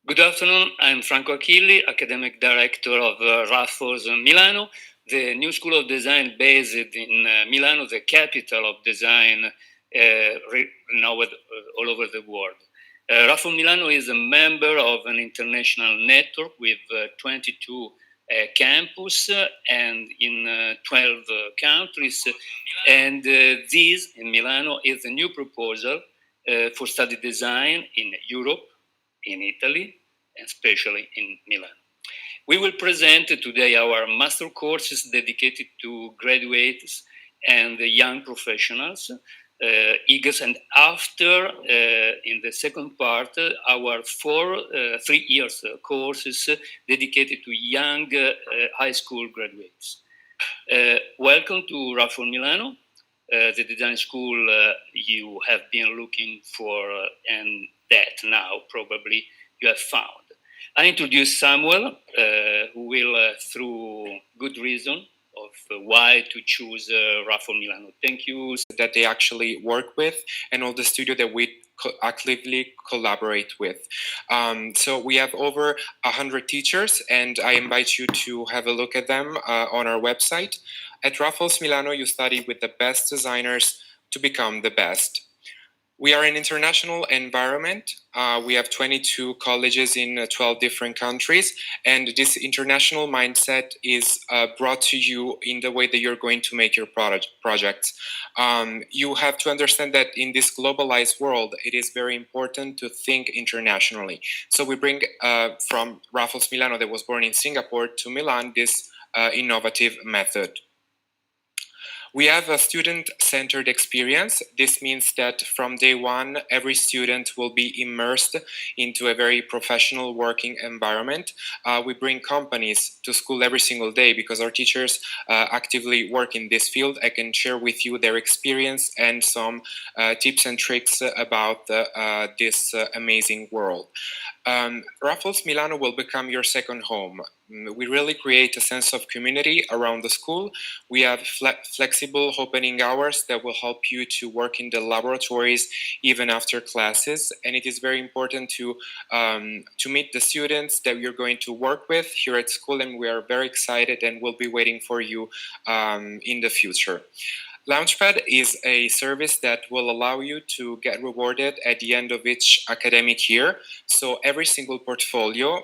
Good afternoon. I'm Franco Achilli, Academic Director of Raffles Milano, the new school of design based in Milano, the capital of design now all over the world. Raffles Milano is a member of an international network with 22 campus and in 12 countries. And this in Milano is a new proposal for study design in Europe, in Italy, especially in Milan. We will present today our master courses dedicated to graduates and young professionals, eagles, and after, in the second part, our 3 years courses dedicated to young high school graduates. Welcome to Raffles Milano, the design school you have been looking for, and that now probably you have found. I introduce Samuel, who will, through good reason, of why to choose Raffles Milano. Thank you. That they actually work with and all the studio that we actively collaborate with. So we have over 100 teachers, and I invite you to have a look at them on our website. At Raffles Milano, you study with the best designers to become the best. We are an international environment. We have 22 colleges in 12 different countries, and this international mindset is brought to you in the way that you're going to make your projects. You have to understand that in this globalized world, it is very important to think internationally. So we bring from Raffles Milano, that was born in Singapore, to Milan, this innovative method. We have a student-centered experience. This means that from day one, every student will be immersed into a very professional working environment. We bring companies to school every single day because our teachers actively work in this field. I can share with you their experience and some tips and tricks about this amazing world. Raffles Milano will become your second home. We really create a sense of community around the school. We have flexible opening hours that will help you to work in the laboratories even after classes. And it is very important to meet the students that you're going to work with here at school. And we are very excited and will be waiting for you in the future. Launchpad is a service that will allow you to get rewarded at the end of each academic year. So every single portfolio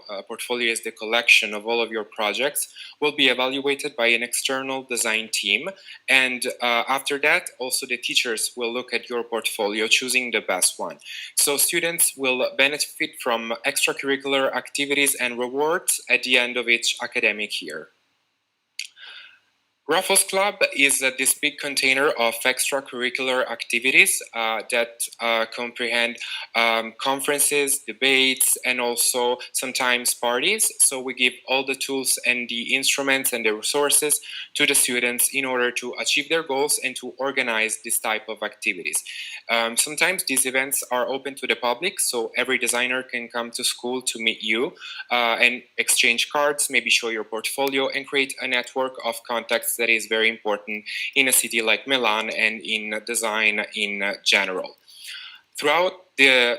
is the collection of all of your projects, will be evaluated by an external design team. And after that, also the teachers will look at your portfolio, choosing the best one. So students will benefit from extracurricular activities and rewards at the end of each academic year. Raffles Club is this big container of extracurricular activities that comprehend conferences, debates, and also sometimes parties. So we give all the tools and the instruments and the resources to the students in order to achieve their goals and to organize this type of activities. Sometimes these events are open to the public, so every designer can come to school to meet you and exchange cards, maybe show your portfolio, and create a network of contacts that is very important in a city like Milan and in design in general. Throughout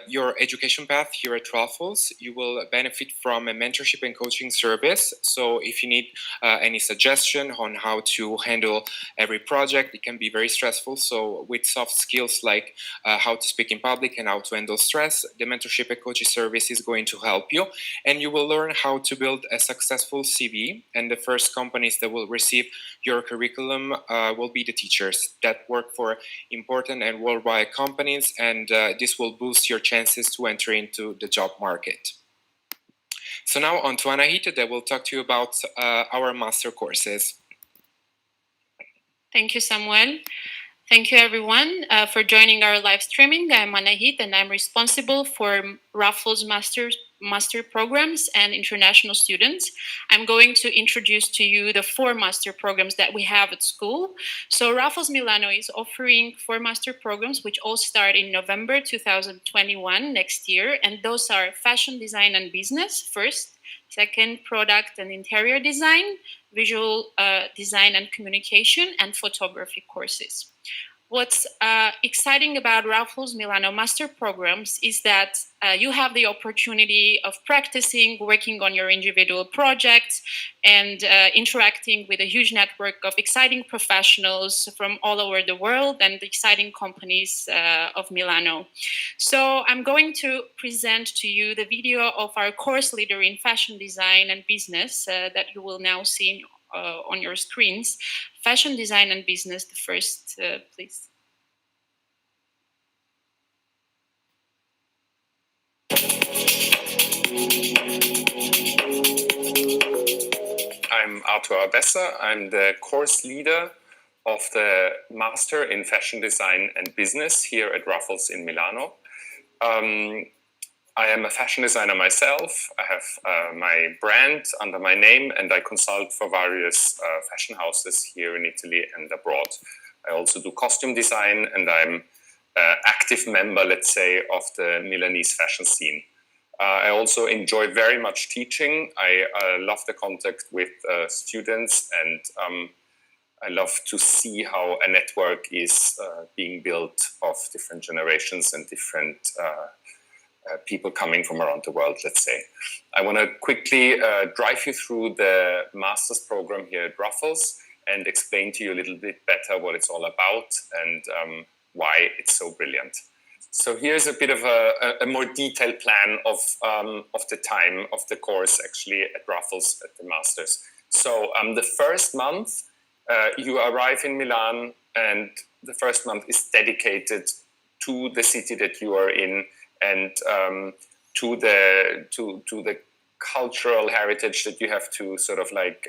your education path here at Raffles, you will benefit from a mentorship and coaching service. So if you need any suggestion on how to handle every project, it can be very stressful. So with soft skills like how to speak in public and how to handle stress, the mentorship and coaching service is going to help you. And you will learn how to build a successful CV. And the first companies that will receive your curriculum will be the teachers that work for important and worldwide companies, and this will boost your chances to enter into the job market. So now on to Anahita, that will talk to you about our master courses. Thank you, Samuel. Thank you, everyone, for joining our live streaming. I'm Anahit, and I'm responsible for Raffles master programs and international students. I'm going to introduce to you the 4 master programs that we have at school. So Raffles Milano is offering 4 master programs, which all start in November 2021, next year. And those are fashion design and business first, second, product and interior design, visual design and communication, and photography courses. What's exciting about Raffles Milano master programs is that you have the opportunity of practicing, working on your individual projects, and interacting with a huge network of exciting professionals from all over the world and the exciting companies of Milano. So I'm going to present to you the video of our course leader in fashion design and business that you will now see on your screens. Fashion design and business, the first, please. I'm Arthur Abessa. I'm the course leader of the Master in Fashion Design and Business here at Raffles in Milano. I am a fashion designer myself. I have my brand under my name, and I consult for various fashion houses here in Italy and abroad. I also do costume design, and I'm an active member, let's say, of the Milanese fashion scene. I also enjoy very much teaching. I love the contact with students, and I love to see how a network is being built of different generations and different people coming from around the world, let's say. I want to quickly drive you through the master's program here at Raffles and explain to you a little bit better what it's all about and why it's so brilliant. So here's a bit of a more detailed plan of the time of the course actually at Raffles at the Masters. So the first month you arrive in Milan, and the first month is dedicated to the city that you are in and to the cultural heritage that you have to sort of like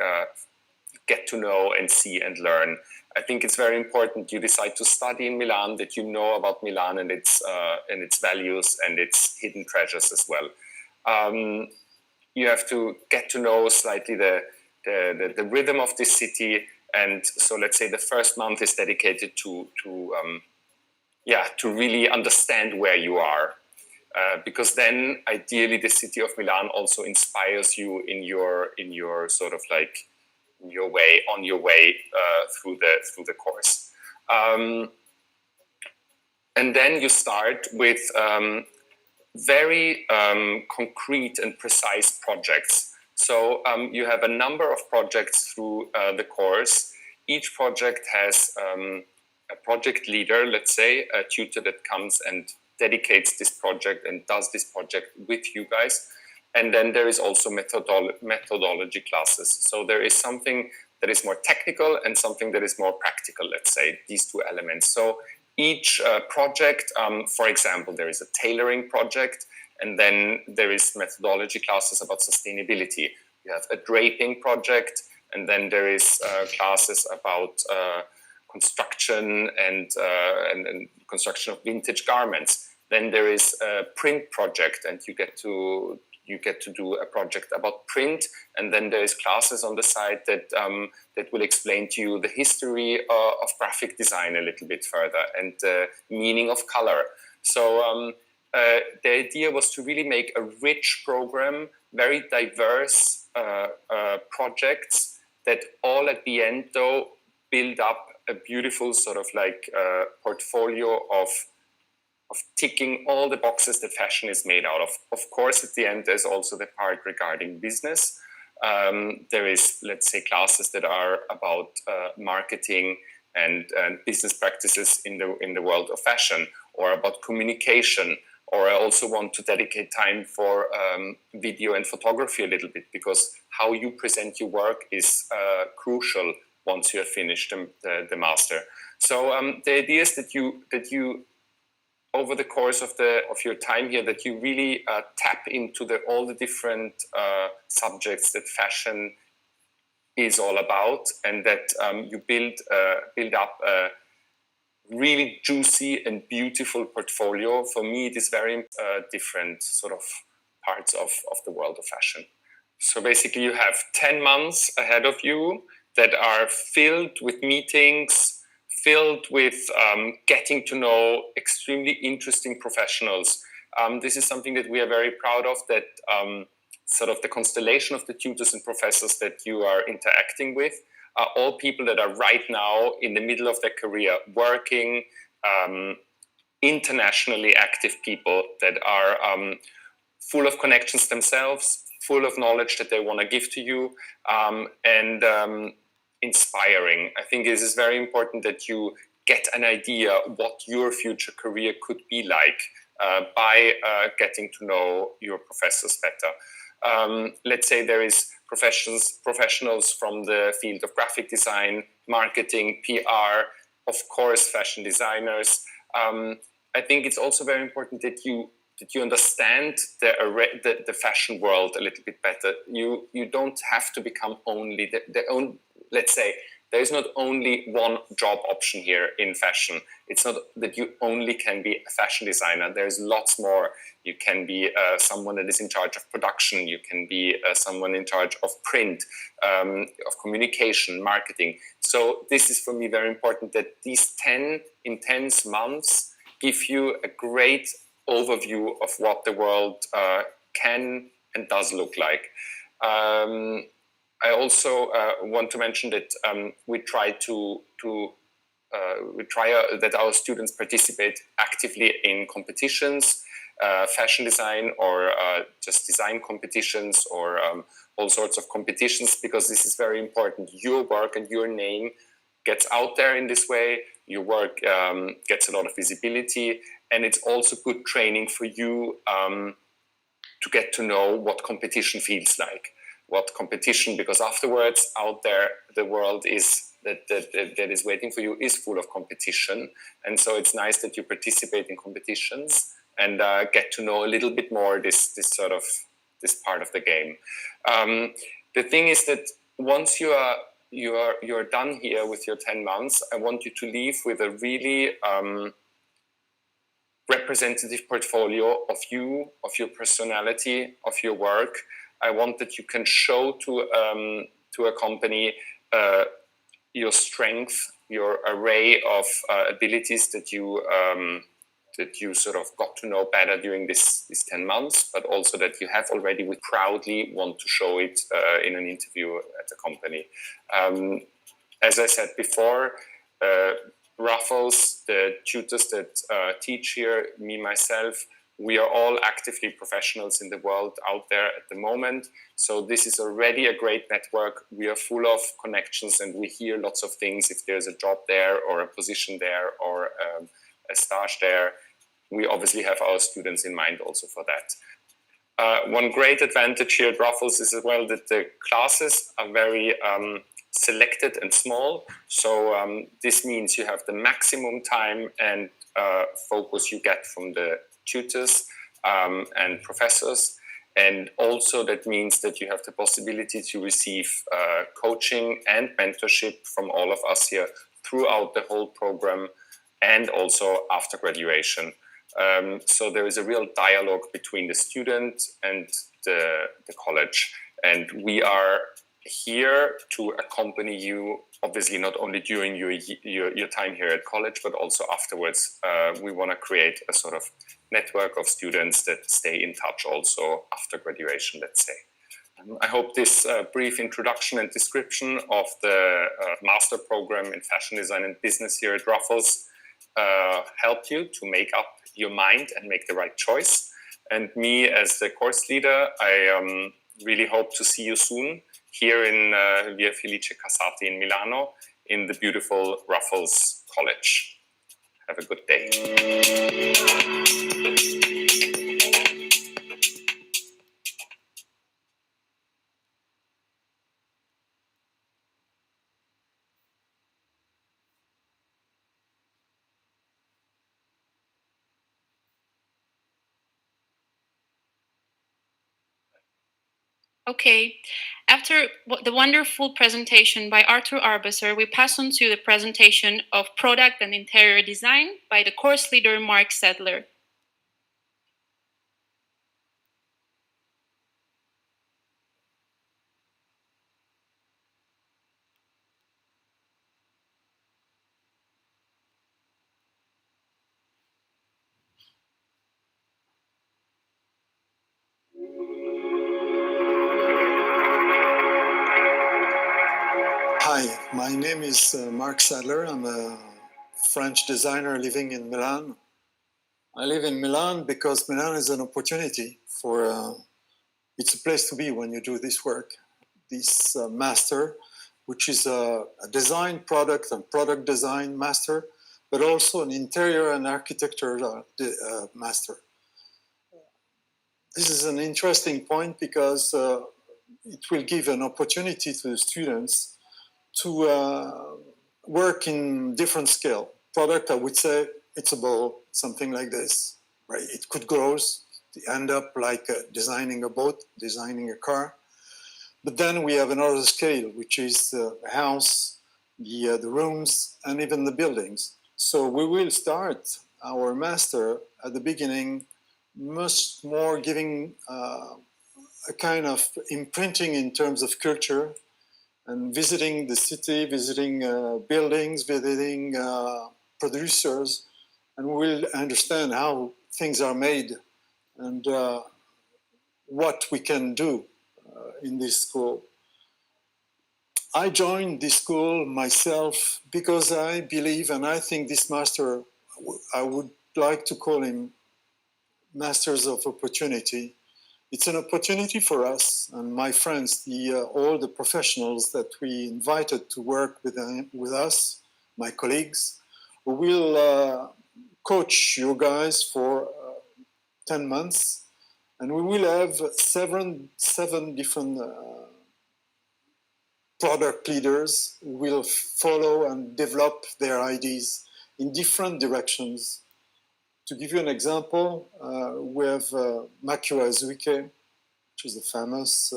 get to know and see and learn. I think it's very important you decide to study in Milan, that you know about Milan and its values and its hidden treasures as well. You have to get to know slightly the rhythm of this city, and so let's say the first month is dedicated to really understand where you are, because then ideally the city of Milan also inspires you in your sort of like on your way through the course, and then you start with very concrete and precise projects. So you have a number of projects through the course. Each project has a project leader, let's say, a tutor that comes and dedicates this project and does this project with you guys. And then there is also methodology classes. So there is something that is more technical and something that is more practical, let's say, these two elements. So each project, for example, there is a tailoring project, and then there is methodology classes about sustainability. You have a draping project, and then there is classes about construction and construction of vintage garments. Then there is a print project, and you get to do a project about print, and then there is classes on the side that will explain to you the history of graphic design a little bit further and the meaning of color. So the idea was to really make a rich program, very diverse projects that all at the end though build up a beautiful sort of like portfolio of ticking all the boxes that fashion is made out of. Of course, at the end, there's also the part regarding business. There is, let's say, classes that are about marketing and business practices in the world of fashion, or about communication. Or I also want to dedicate time for video and photography a little bit, because how you present your work is crucial once you have finished the master. So the idea is that you over the course of your time here, that you really tap into all the different subjects that fashion is all about, and that you build up a really juicy and beautiful portfolio. For me, it is very different sort of parts of the world of fashion. So basically, you have 10 months ahead of you that are filled with meetings, filled with getting to know extremely interesting professionals. This is something that we are very proud of, that sort of the constellation of the tutors and professors that you are interacting with are all people that are right now in the middle of their career, working, internationally active people that are full of connections themselves, full of knowledge that they want to give to you, and inspiring. I think it is very important that you get an idea what your future career could be like by getting to know your professors better. Let's say there is professionals from the field of graphic design, marketing, PR, of course, fashion designers. I think it's also very important that you understand the fashion world a little bit better. You don't have to become only let's say there is not only one job option here in fashion. It's not that you only can be a fashion designer. There's lots more. You can be someone that is in charge of production. You can be someone in charge of print, of communication, marketing. So this is for me very important that these 10 intense months give you a great overview of what the world can and does look like. I also want to mention that we try that our students participate actively in competitions, fashion design, or just design competitions, or all sorts of competitions, because this is very important. Your work and your name gets out there in this way. Your work gets a lot of visibility, and it's also good training for you to get to know what competition feels like. What competition, because afterwards out there, the world is that is waiting for you is full of competition. And so it's nice that you participate in competitions and get to know a little bit more this part of the game. The thing is that once you're done here with your 10 months, I want you to leave with a really representative portfolio of you, of your personality, of your work. I want that you can show to a company your strength, your array of abilities that you sort of got to know better during these 10 months, but also that you have already proudly want to show it in an interview at the company. As I said before, Raffles, the tutors that teach here, me, myself, we are all actively professionals in the world out there at the moment. So this is already a great network. We are full of connections and we hear lots of things. If there's a job there or a position there or a stage there, we obviously have our students in mind also for that. One great advantage here at Raffles is as well that the classes are very selected and small. So this means you have the maximum time and focus you get from the tutors and professors, and also that means that you have the possibility to receive coaching and mentorship from all of us here throughout the whole program and also after graduation. So there is a real dialogue between the student and the college, and we are here to accompany you, obviously not only during your time here at college, but also afterwards. We want to create a sort of network of students that stay in touch also after graduation, let's say. I hope this brief introduction and description of the master program in fashion design and business here at Raffles helped you to make up your mind and make the right choice. And me as the course leader, I really hope to see you soon here in Via Felice Casati in Milano in the beautiful Raffles College. Have a good day. Okay, after the wonderful presentation by Arthur Arbesser, we pass on to the presentation of product and interior design by the course leader Mark Sedler. Hi, Hi, my name is Mark Sadler. I'm a French designer living in Milan. I live in Milan because Milan is an opportunity for, it's a place to be when you do this work. This master, which is a design product and product design master, but also an interior and architecture master. This is an interesting point because it will give an opportunity to the students to work in different scale. Product, I would say, it's a ball, something like this, right? It could grow, end up like designing a boat, designing a car. But then we have another scale, which is the house, the rooms, and even the buildings. So we will start our master at the beginning, much more giving a kind of imprinting in terms of culture, and visiting the city, visiting buildings, visiting producers, and we'll understand how things are made and what we can do in this school. I joined this school myself because I believe, and I think this master, I would like to call him Masters of Opportunity. It's an opportunity for us and my friends, all the professionals that we invited to work with us, my colleagues, who will coach you guys for 10 months. And we will have seven different product leaders who will follow and develop their ideas in different directions. To give you an example, we have Makio Azuike, which is a famous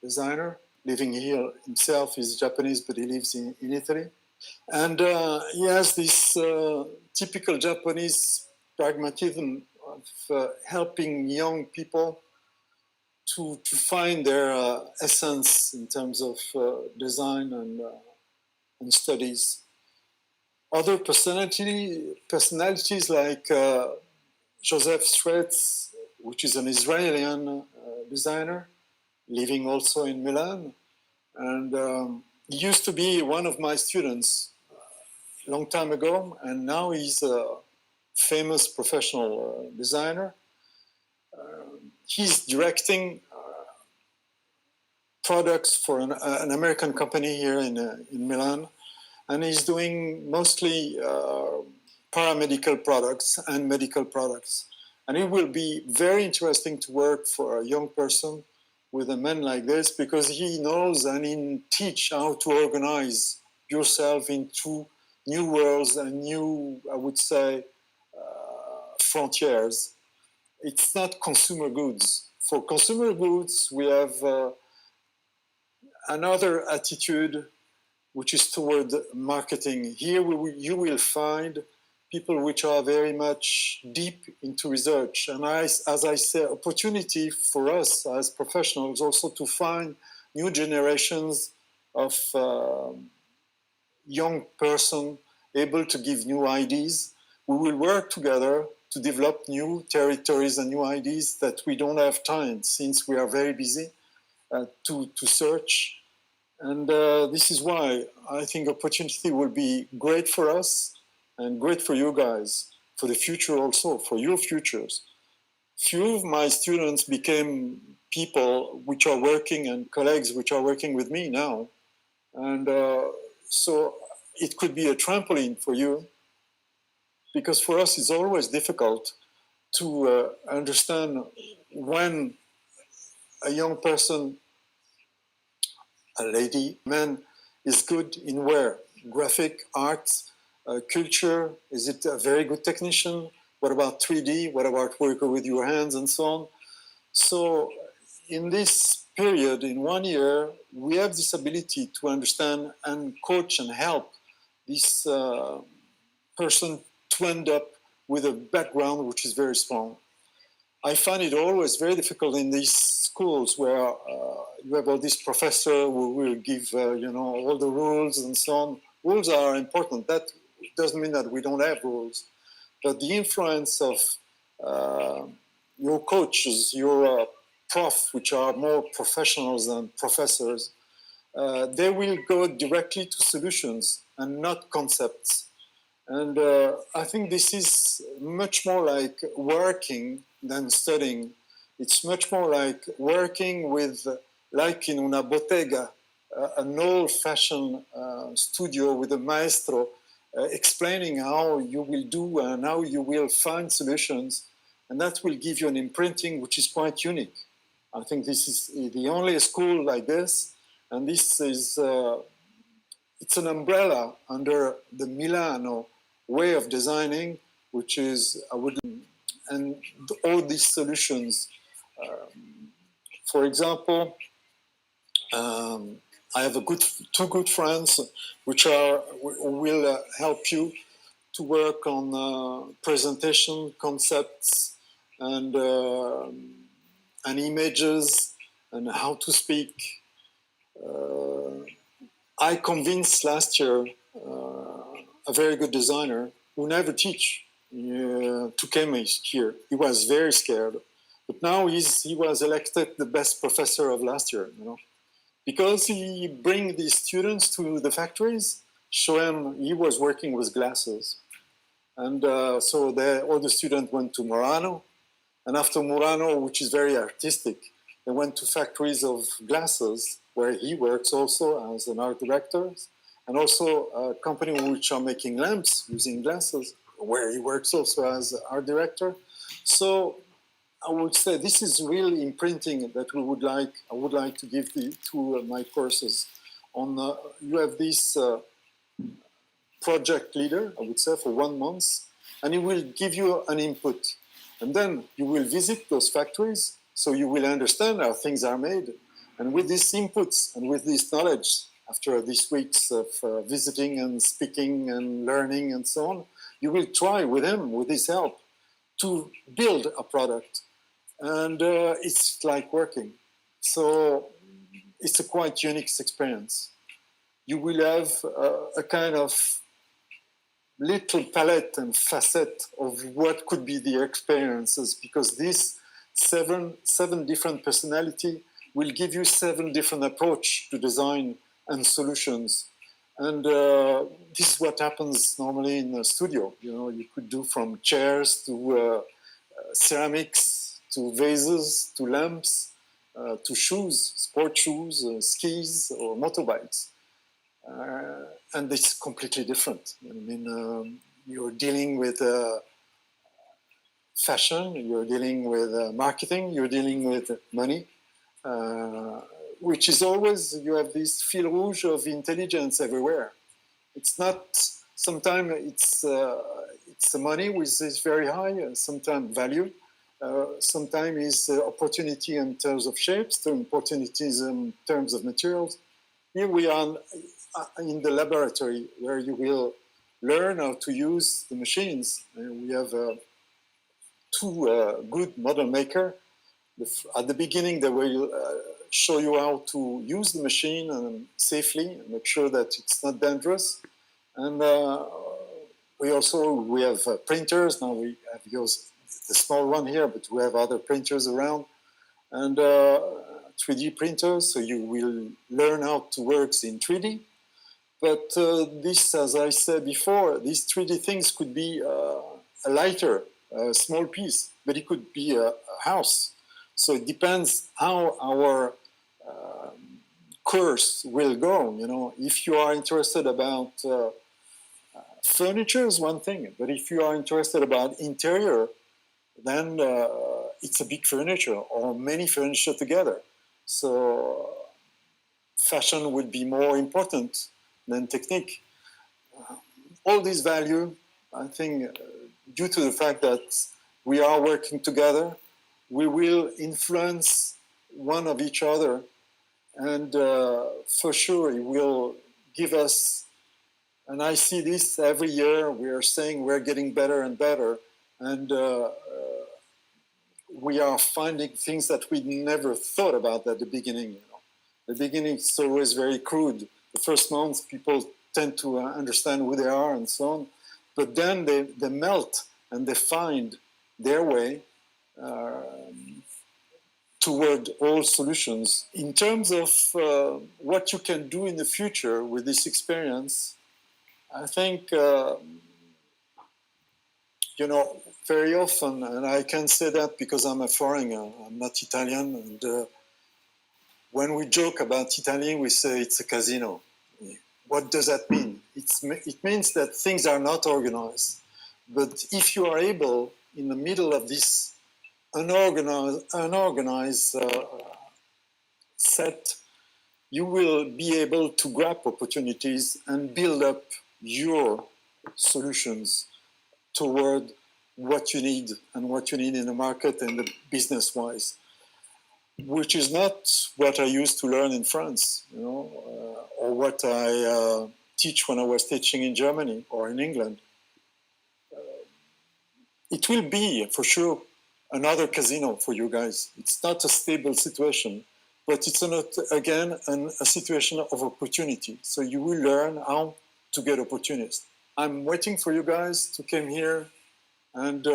designer, living here himself. He's Japanese, but he lives in Italy. And he has this typical Japanese pragmatism of helping young people to find their essence in terms of design and studies. Other personalities like Joseph Stretz, which is an Israeli designer, living also in Milan. And he used to be one of my students a long time ago, and now he's a famous professional designer. He's directing products for an American company here in Milan. And he's doing mostly paramedical products and medical products. And it will be very interesting to work for a young person with a man like this because he knows and he teach how to organize yourself into new worlds and new, I would say, frontiers. It's not consumer goods. For consumer goods, we have another attitude which is toward marketing. Here you will find people which are very much deep into research. And as I say, opportunity for us as professionals also to find new generations of young person able to give new ideas. We will work together to develop new territories and new ideas that we don't have time since we are very busy to search. And this is why I think opportunity will be great for us and great for you guys, for the future also, for your futures. Few of my students became people which are working and colleagues which are working with me now. And so it could be a trampoline for you because for us it's always difficult to understand when a young person, a lady, man, is good in where? Graphic, art, culture, is it a very good technician? What about 3D? What about working with your hands and so on? So in this period, in 1 year, we have this ability to understand and coach and help this person to end up with a background which is very strong. I find it always very difficult in these schools where you have all these professors who will give, all the rules and so on. Rules are important. That doesn't mean that we don't have rules. But the influence of your coaches, your prof, which are more professionals than professors, they will go directly to solutions and not concepts. And I think this is much more like working than studying. It's much more like working with, like in una bottega, an old-fashioned studio with a maestro explaining how you will do and how you will find solutions. And that will give you an imprinting which is quite unique. I think this is the only school like this. And this is, it's an umbrella under the Milano way of designing, which is, and all these solutions. For example, I have two good friends which will help you to work on presentation concepts and images and how to speak. I convinced last year a very good designer who never teach to come here. He was very scared, but now he was elected the best professor of last year. You know, because he bring these students to the factories, show him he was working with glasses, and so all the students went to Murano, and after Murano, which is very artistic, they went to factories of glasses where he works also as an art director, and also a company which are making lamps using glasses, where he works also as art director. So I would say this is really imprinting that I would like to give to my courses. You have this project leader, I would say, for 1 month, and he will give you an input. And then you will visit those factories, so you will understand how things are made. And with these inputs and with this knowledge, after these weeks of visiting and speaking and learning and so on, you will try with him, with his help, to build a product. And it's like working. So it's a quite unique experience. You will have a kind of little palette and facet of what could be the experiences, because these seven different personality will give you 7 different approach to design and solutions. And this is what happens normally in a studio. You know, you could do from chairs to ceramics, to vases, to lamps, to shoes, sport shoes, skis, or motorbikes. And it's completely different. I mean, you're dealing with fashion, you're dealing with marketing, you're dealing with money, which is always, you have this fil rouge of intelligence everywhere. It's not, sometimes it's the money which is very high, sometimes value, sometimes it's opportunity in terms of shapes, opportunities in terms of materials. Here we are in the laboratory where you will learn how to use the machines. We have 2 good model makers. At the beginning, they will show you how to use the machine safely and make sure that it's not dangerous. And we have printers. Now we have used the small one here, but we have other printers around. And 3D printers, so you will learn how to work in 3D. But this, as I said before, these 3D things could be a lighter, a small piece, but it could be a house. So it depends how our course will go. You know, if you are interested about furniture is one thing, but if you are interested about interior, then it's a big furniture or many furniture together. So fashion would be more important than technique. All this value, I think, due to the fact that we are working together, we will influence one of each other, and for sure it will give us, and I see this every year, we are saying we're getting better and better, and we are finding things that we never thought about at the beginning. You know, the beginning is always very crude. The first months, people tend to understand who they are and so on, but then they melt and they find their way toward all solutions. In terms of what you can do in the future with this experience, I think, very often, and I can say that because I'm a foreigner, I'm not Italian, and when we joke about Italy, we say it's a casino. What does that mean? It means that things are not organized. But if you are able, in the middle of this unorganized set, you will be able to grab opportunities and build up your solutions toward what you need and what you need in the market and the business-wise, which is not what I used to learn in France, or what I teach when I was teaching in Germany or in England. It will be, for sure, another casino for you guys. It's not a stable situation, but it's again a situation of opportunity. So you will learn how to get opportunities. I'm waiting for you guys to come here, and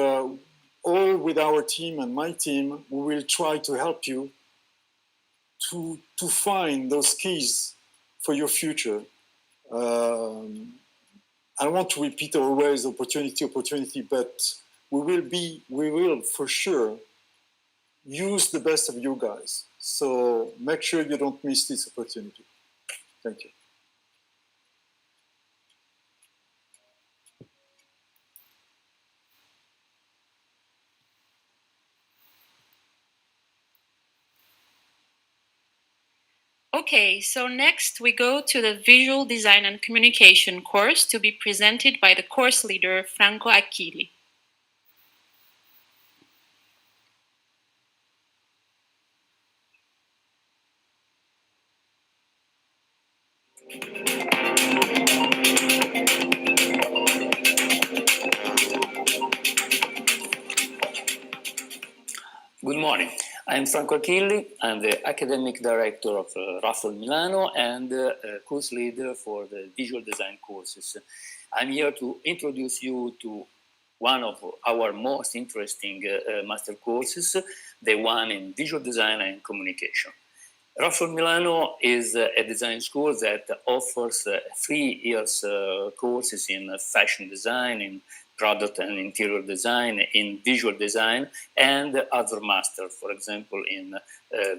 all with our team and my team, we will try to help you to find those keys for your future. I want to repeat always opportunity, but we will for sure use the best of you guys. So make sure you don't miss this opportunity. Thank you. Okay, so next we go to the Visual Design and Communication course to be presented by the course leader, Franco Achilli. Good morning. I'm Franco Achilli. I'm the academic director of Raffles Milano and course leader for the visual design courses. I'm here to introduce you to one of our most interesting master courses, the one in visual design and communication. Raffles Milano is a design school that offers 3 years courses in fashion design, in product and interior design, in visual design, and other masters, for example, in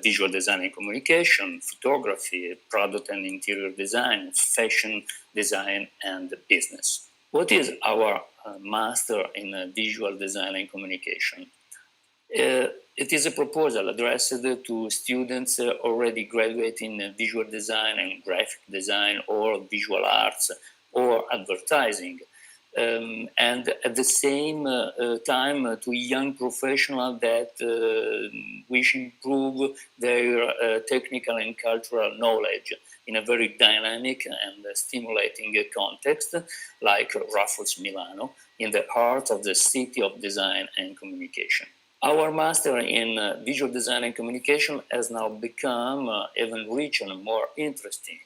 visual design and communication, photography, product and interior design, fashion design, and business. What is our master in visual design and communication? It is a proposal addressed to students already graduating in visual design and graphic design or visual arts or advertising. And at the same time to young professionals that wish to improve their technical and cultural knowledge in a very dynamic and stimulating context like Raffles Milano, in the heart of the city of design and communication. Our master in visual design and communication has now become even richer and more interesting.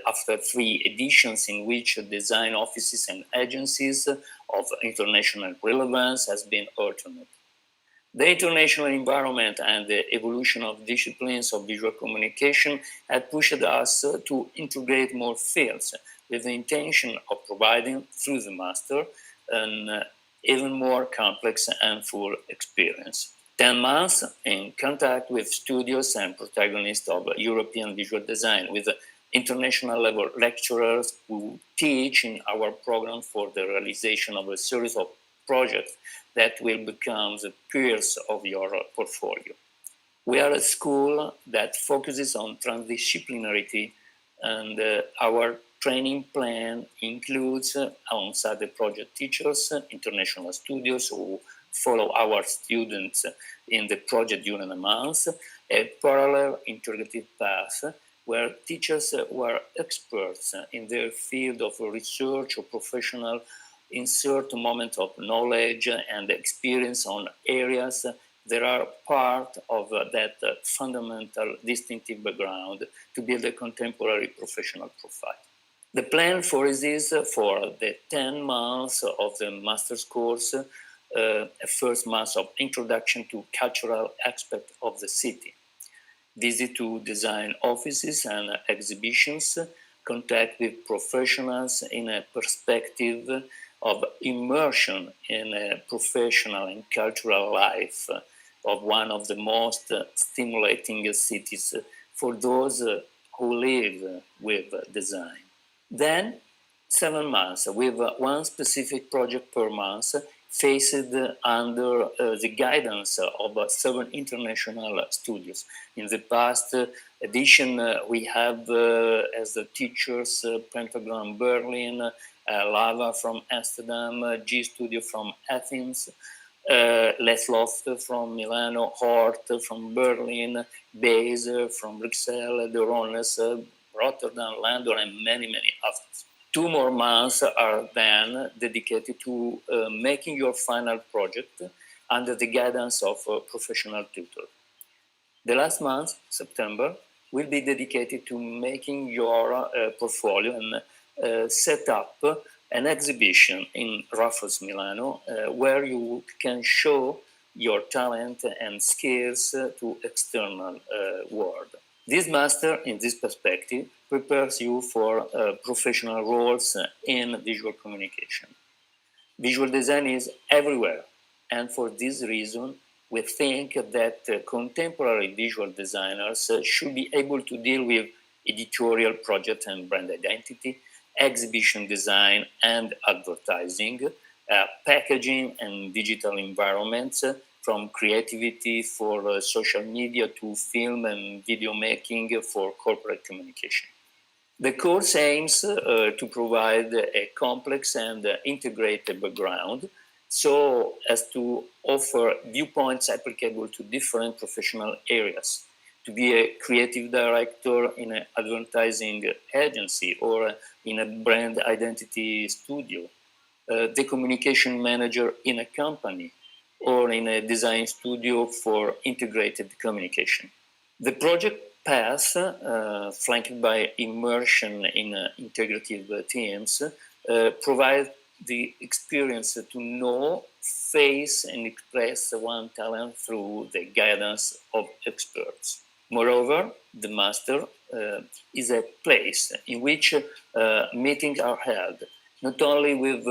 After 3 editions in which design offices and agencies of international relevance has been alternate. The international environment and the evolution of disciplines of visual communication had pushed us to integrate more fields with the intention of providing, through the master, an even more complex and full experience. 10 months in contact with studios and protagonists of European visual design, with international level lecturers who teach in our program for the realization of a series of projects that will become the pillars of your portfolio. We are a school that focuses on transdisciplinarity, and our training plan includes, alongside the project teachers, international studios who follow our students in the project during the month, a parallel integrative path where teachers who are experts in their field of research or professional insert a moment of knowledge and experience on areas that are part of that fundamental distinctive background to build a contemporary professional profile. The plan for this, for the 10 months of the master's course, a first month of introduction to cultural aspect of the city. Visit to design offices and exhibitions, contact with professionals in a perspective of immersion in a professional and cultural life of one of the most stimulating cities for those who live with design. Then 7 months with one specific project per month faced under the guidance of 7 international studios. In the past edition, we have as the teachers Pentagon Berlin, Lava from Amsterdam, G Studio from Athens, Les Loft from Milano, Hort from Berlin, Base from Bruxelles, De Rones, Rotterdam, London, and many, many others. 2 more months are then dedicated to making your final project under the guidance of a professional tutor. The last month, September, will be dedicated to making your portfolio and set up an exhibition in Raffles Milano where you can show your talent and skills to external world. This master, in this perspective, prepares you for professional roles in visual communication. Visual design is everywhere, and for this reason, we think that contemporary visual designers should be able to deal with editorial project and brand identity, exhibition design and advertising, packaging and digital environments, from creativity for social media to film and video making for corporate communication. The course aims to provide a complex and integrated background so as to offer viewpoints applicable to different professional areas. To be a creative director in an advertising agency or in a brand identity studio, the communication manager in a company, or in a design studio for integrated communication. The project path, flanked by immersion in integrative teams, provides the experience to know, face, and express one talent through the guidance of experts. Moreover, the master is a place in which meetings are held, not only with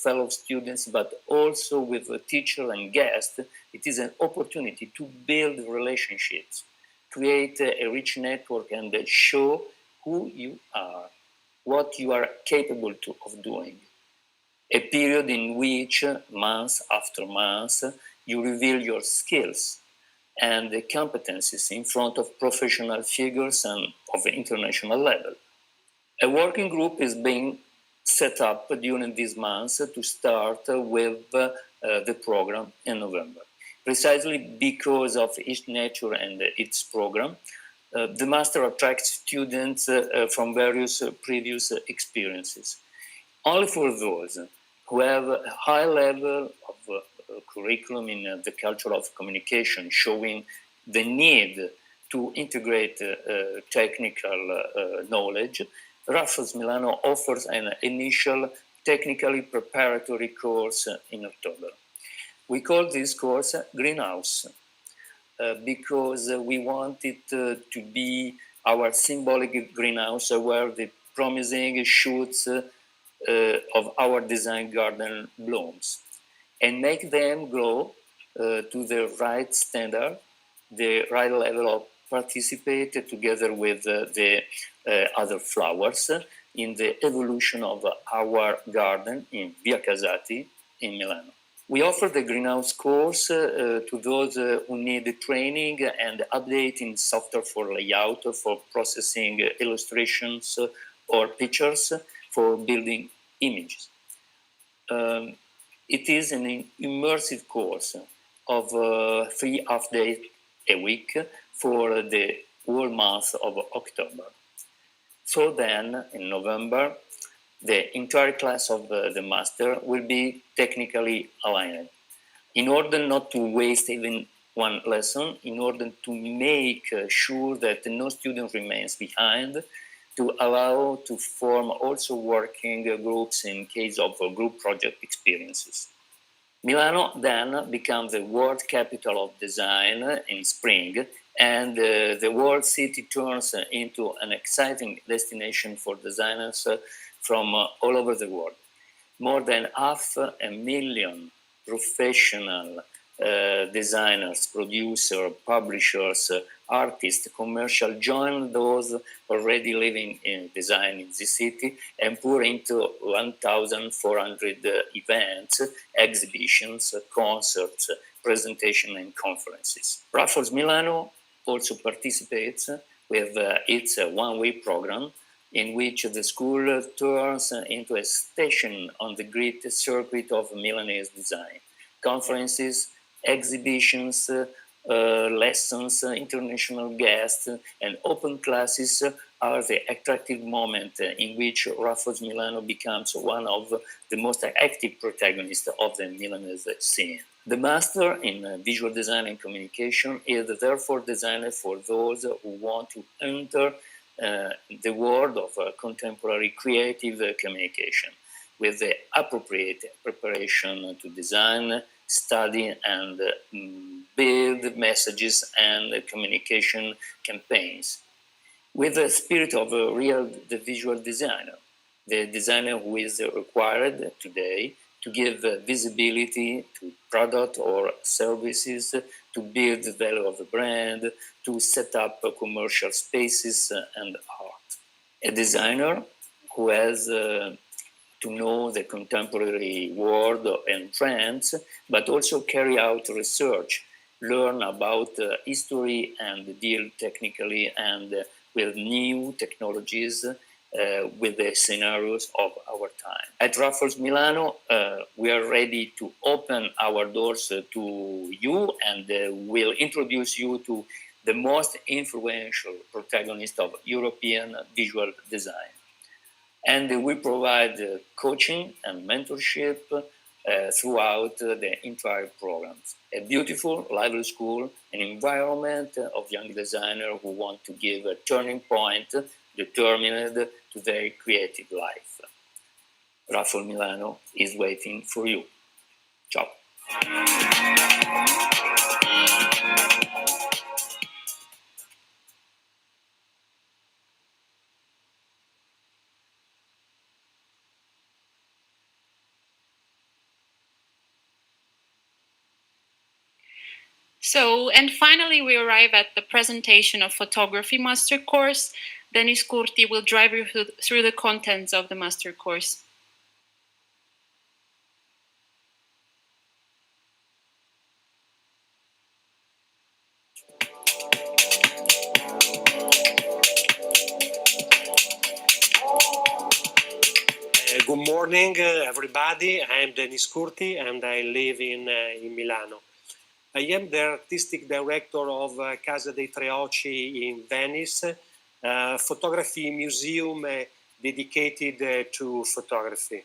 fellow students, but also with a teacher and guests. It is an opportunity to build relationships, create a rich network, and show who you are, what you are capable of doing. A period in which, month after month, you reveal your skills and the competencies in front of professional figures and of international level. A working group is being set up during these months to start with the program in November. Precisely because of its nature and its program, the master attracts students from various previous experiences. Only for those who have a high level of curriculum in the culture of communication, showing the need to integrate technical knowledge, Raffles Milano offers an initial technically preparatory course in October. We call this course Greenhouse because we want it to be our symbolic greenhouse where the promising shoots of our design garden blooms and make them grow to the right standard, the right level of participate together with the other flowers in the evolution of our garden in Via Casati in Milano. We offer the greenhouse course to those who need training and updating software for layout, for processing illustrations or pictures, for building images. It is an immersive course of 3 half days a week for the whole month of October. So then, in November, the entire class of the master will be technically aligned. In order not to waste even one lesson, in order to make sure that no student remains behind, to allow to form also working groups in case of group project experiences. Milano then becomes the world capital of design in spring, and the world city turns into an exciting destination for designers from all over the world. More than 500,000 professional designers, producers, publishers, artists, commercial join those already living in design in the city and pour into 1,400 events, exhibitions, concerts, presentations, and conferences. Raffles Milano also participates with its one-way program in which the school turns into a station on the great circuit of Milanese design. Conferences, exhibitions, lessons, international guests, and open classes are the attractive moment in which Raffles Milano becomes one of the most active protagonists of the Milanese scene. The Master in Visual Design and Communication is therefore designed for those who want to enter the world of contemporary creative communication with the appropriate preparation to design, study, and build messages and communication campaigns. With the spirit of a real visual designer, the designer who is required today to give visibility to product or services, to build the value of the brand, to set up commercial spaces and art. A designer who has to know the contemporary world and trends, but also carry out research, learn about history and deal technically and with new technologies with the scenarios of our time. At Raffles Milano, we are ready to open our doors to you and will introduce you to the most influential protagonist of European visual design. And we provide coaching and mentorship throughout the entire programs. A beautiful, lively school, an environment of young designers who want to give a turning point determined to their creative life. Raffles Milano is waiting for you. Ciao. So, and finally, we arrive at the presentation of photography master course. Denis Curti will drive you through the contents of the master course. Good morning, everybody. I'm Denis Curti and I live in Milano. I am the artistic director of Casa dei Treoci in Venice, a photography museum dedicated to photography.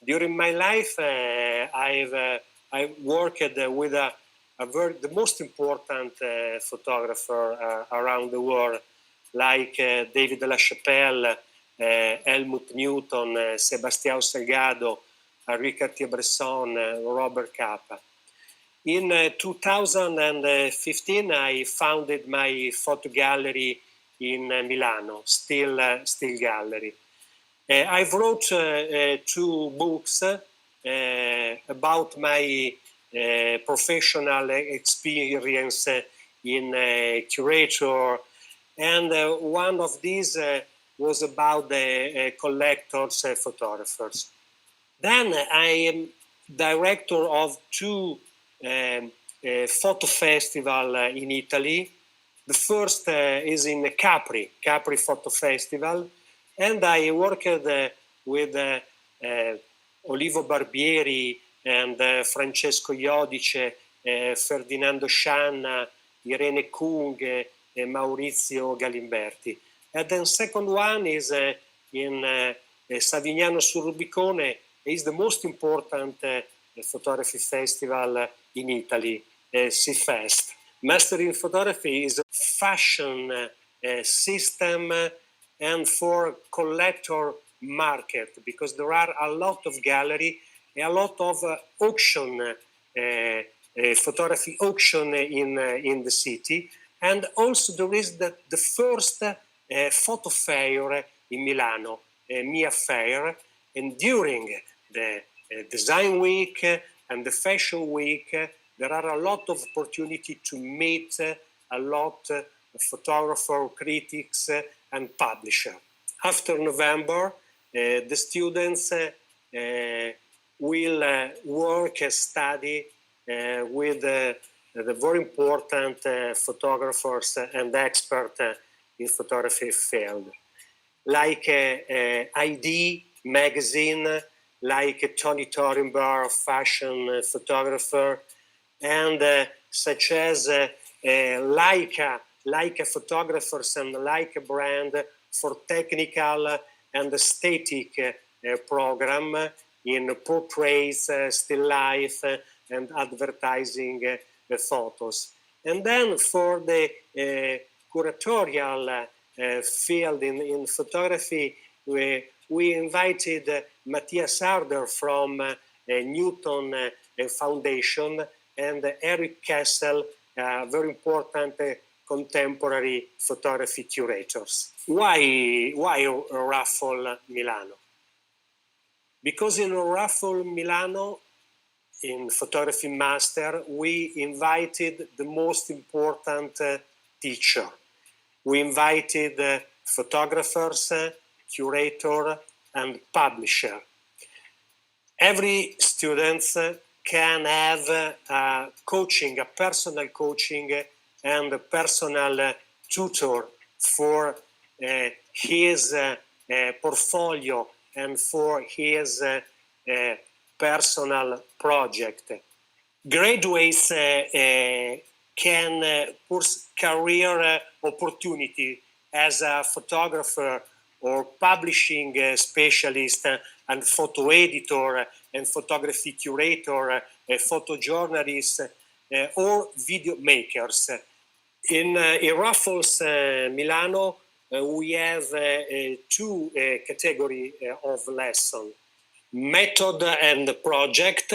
During my life, I worked with the most important photographer around the world, like David LaChapelle, Helmut Newton, Sebastião Salgado, Henri Cartier-Bresson, Robert Capa. In 2015, I founded my photo gallery in Milano, Still Gallery. I wrote 2 books about my professional experience in curator, and one of these was about the collectors, photographers. Then I am director of 2 photo festival in Italy. The first is in Capri Photo Festival, and I worked with Olivo Barbieri and Francesco Iodice, Ferdinando Scianna, Irene Kung, Maurizio Galimberti. And then second one is in Savignano sul Rubicone. Is the most important photography festival in Italy, C-Fest. Master in Photography is a fashion system and for collector market, because there are a lot of gallery a lot of auction, photography auction in the city. And also there is the first photo fair in Milano, Mia Fair. And during the design week and the fashion week, there are a lot of opportunity to meet a lot of photographers, critics, and publishers. After November, the students will work and study with the very important photographers and experts in photography field, like ID magazine, like Tony Torenberg, fashion photographer, and such as Leica photographers and Leica brand for technical and aesthetic program in portraits, still life, and advertising photos. And then for the curatorial field in photography, we invited Matthias Harder from Newton Foundation and Eric Kessel, very important contemporary photography curators. Why Raffles Milano? Because in Raffles Milano, in Photography Master, we invited the most important teacher. We invited photographers, curator, and publisher. Every student can have coaching, a personal coaching, and a personal tutor for his portfolio and for his personal project. Graduates can pursue career opportunity as a photographer or publishing specialist and photo editor and photography curator, photojournalist, or video makers. In Raffles Milano, we have two categories of lesson: method and project.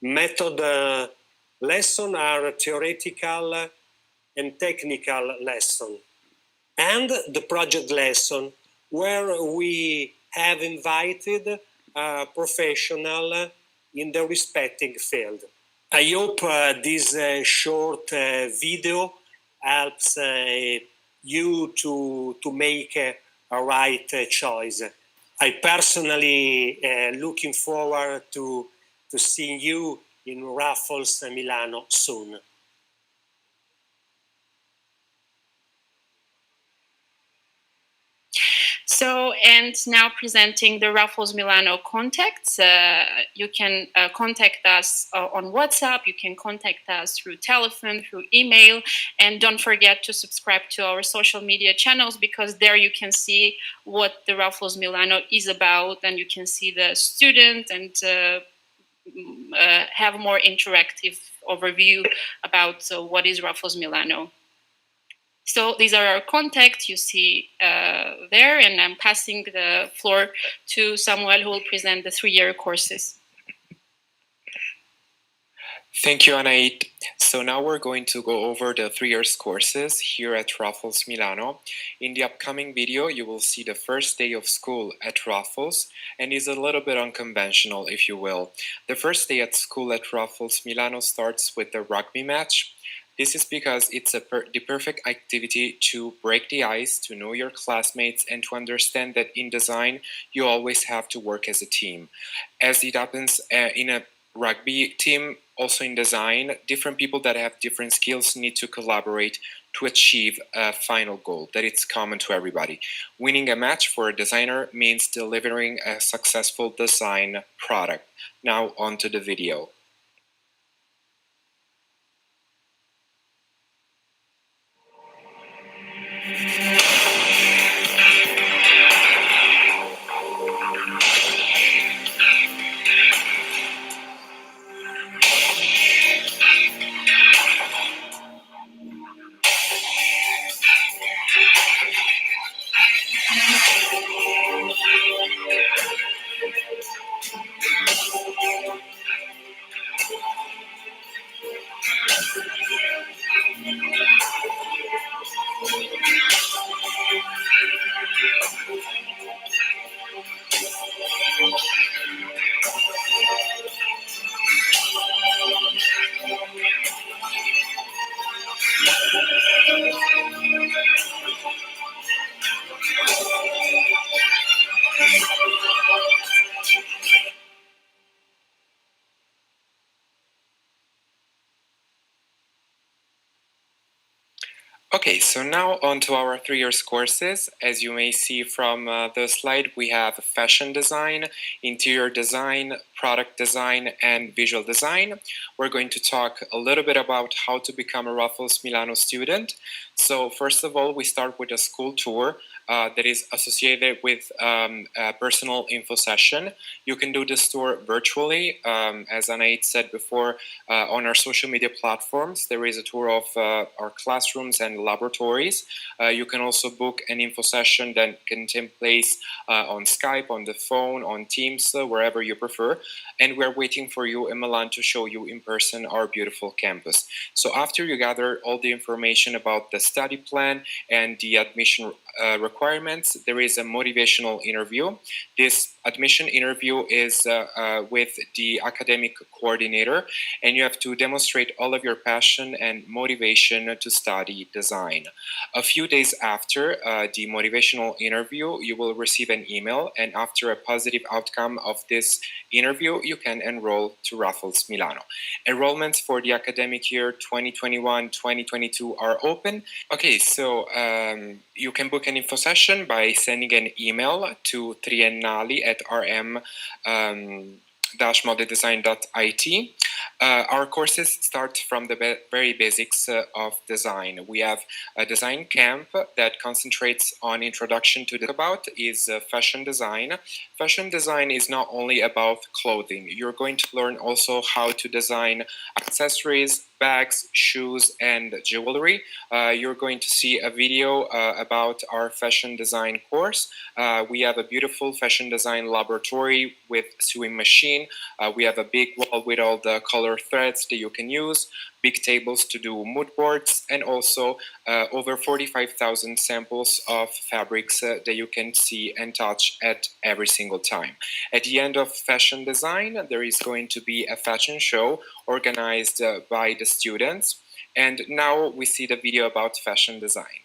Method lesson are theoretical and technical lesson, and the project lesson, where we have invited a professional in the respective field. I hope this short video helps you to make a right choice. I personally looking forward to seeing you in Raffles Milano soon. So, and now presenting the Raffles Milano contacts. You can contact us on WhatsApp, you can contact us through telephone, through email, and don't forget to subscribe to our social media channels, because there you can see what the Raffles Milano is about, and you can see the student and have a more interactive overview about what is Raffles Milano. So these are our contacts you see there, and I'm passing the floor to Samuel, who will present the 3-year courses. Thank you, Anaïd. So now we're going to go over the 3-year courses here at Raffles Milano. In the upcoming video, you will see the first day of school at Raffles, and is a little bit unconventional, if you will. The first day at school at Raffles Milano starts with a rugby match. This is because it's the perfect activity to break the ice, to know your classmates, and to understand that in design, you always have to work as a team. As it happens in a rugby team, also in design, different people that have different skills need to collaborate to achieve a final goal that it's common to everybody. Winning a match for a designer means delivering a successful design product. Now onto the video. Okay, so now on to our 3 years courses. As you may see from the slide, we have fashion design, interior design, product design, and visual design. We're going to talk a little bit about how to become a Raffles Milano student. So first of all, we start with a school tour that is associated with a personal info session. You can do this tour virtually. As Anaid said before, on our social media platforms, there is a tour of our classrooms and laboratories. You can also book an info session that can take place on Skype, on the phone, on Teams, wherever you prefer. And we're waiting for you in Milan to show you in person our beautiful campus. So after you gather all the information about the study plan and the admission requirements, there is a motivational interview. This admission interview is with the academic coordinator, and you have to demonstrate all of your passion and motivation to study design. A few days after the motivational interview, you will receive an email, and after a positive outcome of this interview, you can enroll to Raffles Milano. Enrollments for the academic year 2021-2022 are open. Okay, so you can book an info session by sending an email to triennali@rm-modadesign.it. Our courses start from the very basics of design. We have a design camp that concentrates on introduction to the about is fashion design. Fashion design is not only about clothing. You're going to learn also how to design accessories, bags, shoes, and jewelry. You're going to see a video about our fashion design course. We have a beautiful fashion design laboratory with sewing machine. We have a big wall with all the color threads that you can use, big tables to do mood boards, and also over 45,000 samples of fabrics that you can see and touch at every single time. At the end of fashion design, there is going to be a fashion show organized by the students. And now we see the video about fashion design.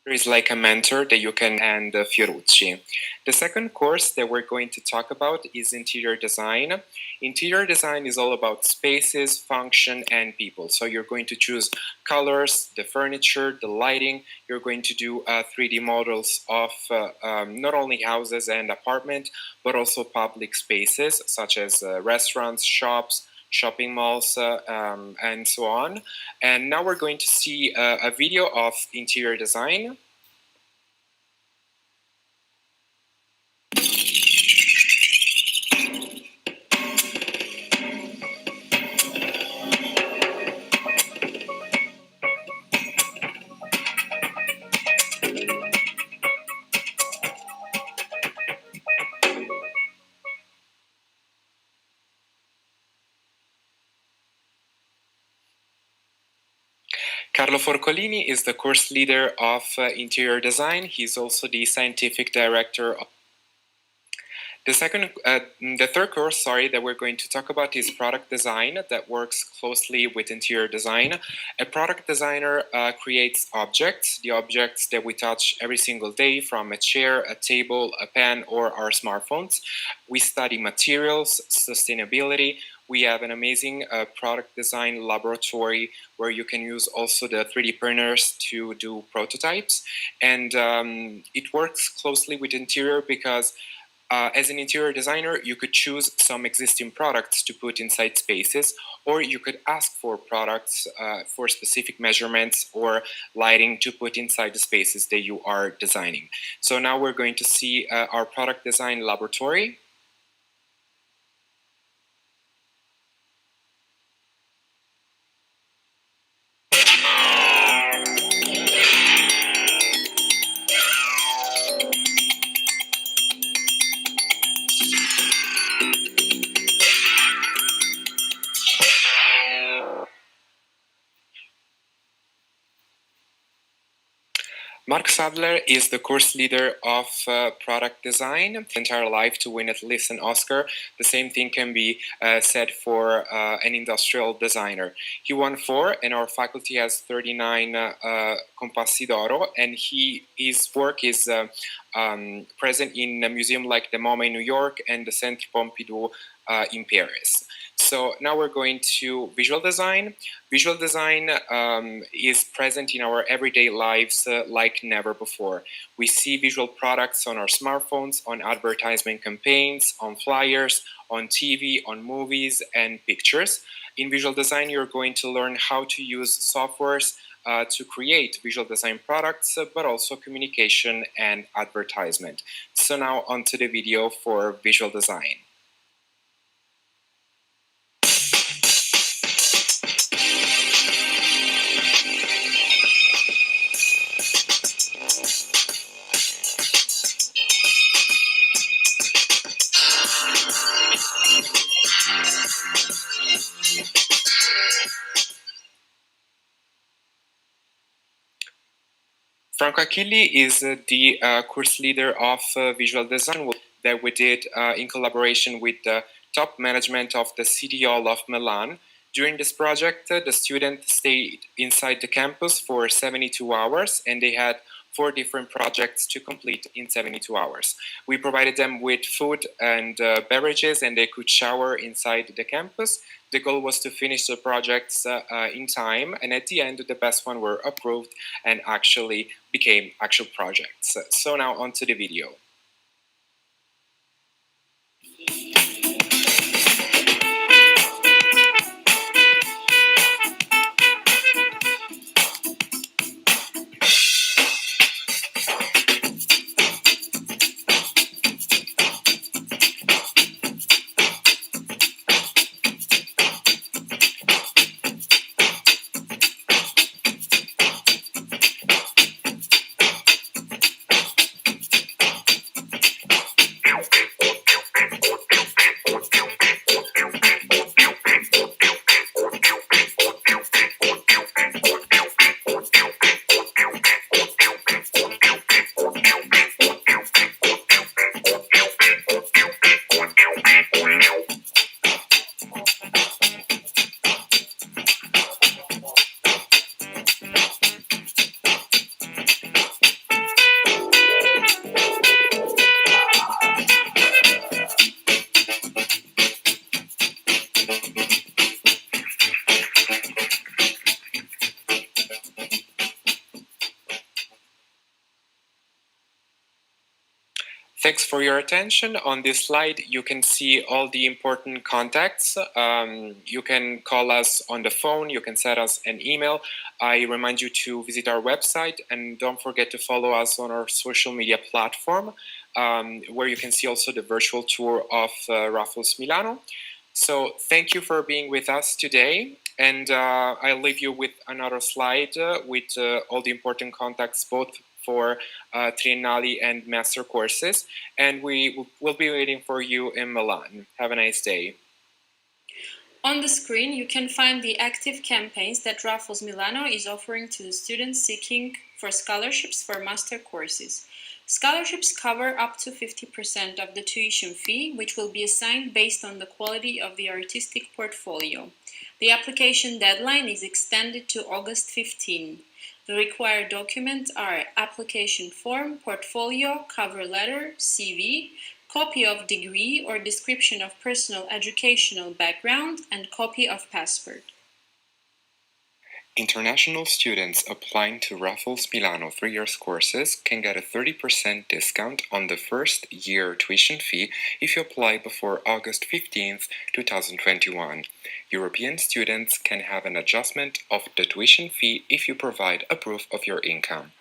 There is like a mentor that you can and Fiorucci. The second course that we're going to talk about is interior design. Interior design is all about spaces, function, and people. So you're going to choose colors, the furniture, the lighting. You're going to do 3D models of not only houses and apartments, but also public spaces such as restaurants, shops, shopping malls, and so on. And now we're going to see a video of interior design. Carlo Forcolini is the course leader of interior design. He's also the scientific director of the third course, that we're going to talk about is product design that works closely with interior design. A product designer creates objects, the objects that we touch every single day, from a chair, a table, a pen, or our smartphones. We study materials, sustainability. We have an amazing product design laboratory where you can use also the 3D printers to do prototypes. And it works closely with interior because as an interior designer, you could choose some existing products to put inside spaces, or you could ask for products for specific measurements or lighting to put inside the spaces that you are designing. So now we're going to see our product design laboratory. Mark Sadler is the course leader of product design. Entire life to win at least an Oscar. The same thing can be said for an industrial designer. He won 4, and our faculty has 39 Compassi d'Oro, and his work is present in a museum like the MoMA in New York and the Centre Pompidou in Paris. So now we're going to visual design. Visual design is present in our everyday lives like never before. We see visual products on our smartphones, on advertisement campaigns, on flyers, on TV, on movies and pictures. In visual design, you're going to learn how to use softwares to create visual design products, but also communication and advertisement. So now onto the video for visual design. Franco Achilli is the course leader of visual design that we did in collaboration with the top management of the City Hall of Milan. During this project, the students stayed inside the campus for 72 hours, and they had 4 different projects to complete in 72 hours. We provided them with food and beverages, and they could shower inside the campus. The goal was to finish the projects in time, and at the end, the best one were approved and actually became actual projects. So now on to the video. Thanks for your attention. On this slide, you can see all the important contacts. You can call us on the phone, you can send us an email. I remind you to visit our website, and don't forget to follow us on our social media platform, where you can see also the virtual tour of Raffles Milano. So thank you for being with us today, and I'll leave you with another slide with all the important contacts, both for triennale and master courses, and we will be waiting for you in Milan. Have a nice day. On the screen, you can find the active campaigns that Raffles Milano is offering to the students seeking for scholarships for master courses. Scholarships cover up to 50% of the tuition fee, which will be assigned based on the quality of the artistic portfolio. The application deadline is extended to August 15. The required documents are application form, portfolio, cover letter, CV, copy of degree or description of personal educational background, and copy of passport. International students applying to Raffles Milano 3-year courses can get a 30% discount on the first year tuition fee if you apply before August 15th, 2021. European students can have an adjustment of the tuition fee if you provide a proof of your income.